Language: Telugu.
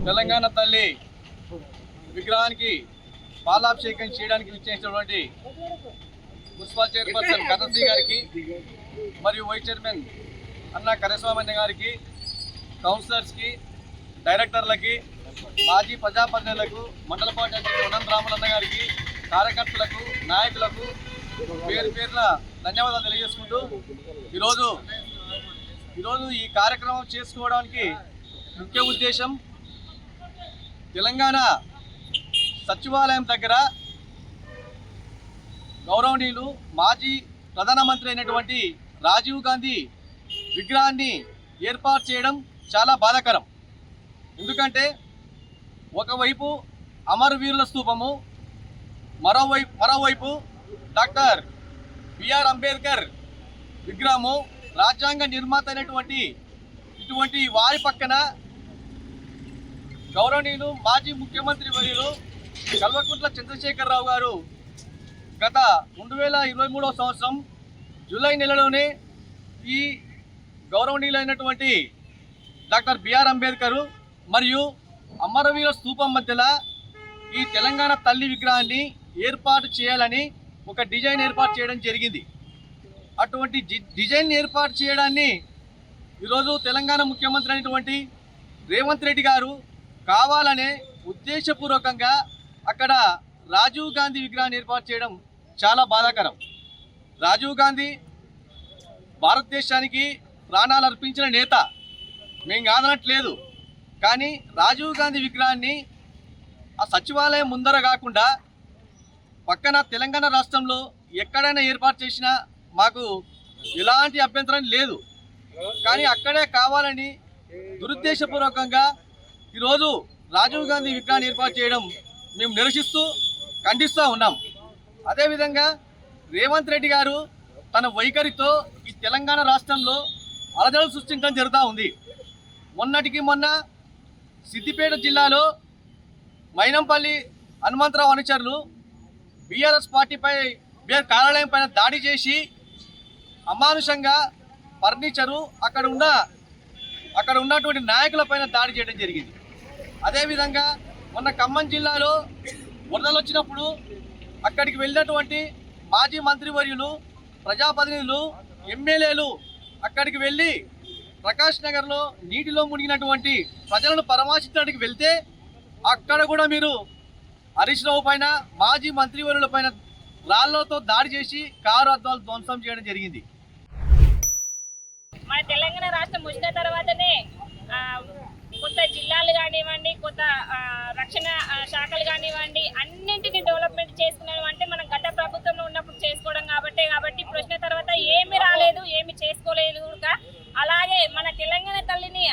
తెలంగాణ తల్లి విగ్రహానికి పాలాభిషేకం చేయడానికి విచ్చేసినటువంటి మున్సిపల్ చైర్పర్సన్ కథశ్రీ గారికి మరియు వైస్ చైర్మన్ అన్న కరేస్వామయ్య గారికి, కౌన్సిలర్స్కి, డైరెక్టర్లకి, మాజీ ప్రజాప్రతినిధులకు, మండల పార్టీ అధ్యక్షుడు అనంత రాములన్న గారికి, కార్యకర్తలకు, నాయకులకు పేరు పేరున ధన్యవాదాలు తెలియజేసుకుంటూ ఈరోజు ఈ కార్యక్రమం చేసుకోవడానికి ముఖ్య ఉద్దేశం తెలంగాణ సచివాలయం దగ్గర గౌరవనీయులు మాజీ ప్రధానమంత్రి అయినటువంటి రాజీవ్ గాంధీ విగ్రహాన్ని ఏర్పాటు చేయడం చాలా బాధాకరం. ఎందుకంటే ఒకవైపు అమరవీరుల స్తూపము, మరోవైపు డాక్టర్ బిఆర్ అంబేద్కర్ విగ్రహము, రాజ్యాంగ నిర్మాత అయినటువంటి ఇటువంటి వారి పక్కన గౌరవనీయులు మాజీ ముఖ్యమంత్రి వర్యులు కల్వకుంట్ల చంద్రశేఖరరావు గారు గత 2023వ సంవత్సరం జూలై నెలలోనే ఈ గౌరవనీయులైనటువంటి డాక్టర్ బిఆర్ అంబేద్కర్ మరియు అమరవీర స్తూపం మధ్యలో ఈ తెలంగాణ తల్లి విగ్రహాన్ని ఏర్పాటు చేయాలని ఒక డిజైన్ ఏర్పాటు చేయడం జరిగింది. అటువంటి డిజైన్ ఏర్పాటు చేయడాన్ని ఈరోజు తెలంగాణ ముఖ్యమంత్రి అయినటువంటి రేవంత్ రెడ్డి గారు కావాలనే ఉద్దేశపూర్వకంగా అక్కడ రాజీవ్ గాంధీ విగ్రహాన్ని ఏర్పాటు చేయడం చాలా బాధాకరం. రాజీవ్ గాంధీ భారతదేశానికి ప్రాణాలు అర్పించిన నేత, మేము కాదనట్లేదు. కానీ రాజీవ్ గాంధీ విగ్రహాన్ని ఆ సచివాలయం ముందర కాకుండా పక్కన తెలంగాణ రాష్ట్రంలో ఎక్కడైనా ఏర్పాటు చేసినా మాకు ఎలాంటి అభ్యంతరం లేదు. కానీ అక్కడే కావాలని దురుద్దేశపూర్వకంగా ఈరోజు రాజీవ్ గాంధీ విగ్రహాన్ని ఏర్పాటు చేయడం మేము నిరసిస్తూ ఖండిస్తూ ఉన్నాం. అదేవిధంగా రేవంత్ రెడ్డి గారు తన వైఖరితో ఈ తెలంగాణ రాష్ట్రంలో అలజడులు సృష్టించడం జరుగుతూ ఉంది. మొన్నటికి మొన్న సిద్దిపేట జిల్లాలో మైనంపల్లి హనుమంతరావు అనుచరులు బీఆర్ఎస్ పార్టీపై బీఆర్ కార్యాలయం పైన దాడి చేసి అమానుషంగా ఫర్నిచరు అక్కడ ఉన్నటువంటి నాయకుల పైన దాడి చేయడం జరిగింది. అదేవిధంగా మొన్న ఖమ్మం జిల్లాలో వరదలు వచ్చినప్పుడు అక్కడికి వెళ్ళినటువంటి మాజీ మంత్రివర్యులు, ప్రజాప్రతినిధులు, ఎమ్మెల్యేలు అక్కడికి వెళ్ళి ప్రకాష్ నగర్లో నీటిలో మునిగినటువంటి ప్రజలను పరామర్శించడానికి వెళ్తే అక్కడ కూడా మీరు హరీష్ రావు పైన, మాజీ మంత్రివర్యుల పైన రాళ్లతో దాడి చేసి కారు అద్దాలు ధ్వంసం చేయడం జరిగింది. మన తెలంగాణ రాష్ట్రం వచ్చిన తర్వాతనే కొత్త జిల్లాలు కానివ్వండి, కొత్త రక్షణ శాఖలు కానివ్వండి, అన్నింటినీ డెవలప్మెంట్ చేసుకున్నాం అంటే మనం గత ప్రభుత్వంలో ఉన్నప్పుడు చేసుకోవడం కాబట్టి ఇప్పుడు వచ్చిన తర్వాత ఏమి రాలేదు, ఏమి చేసుకోలేదు కూడా. అలాగే మన తెలంగాణ తల్లిని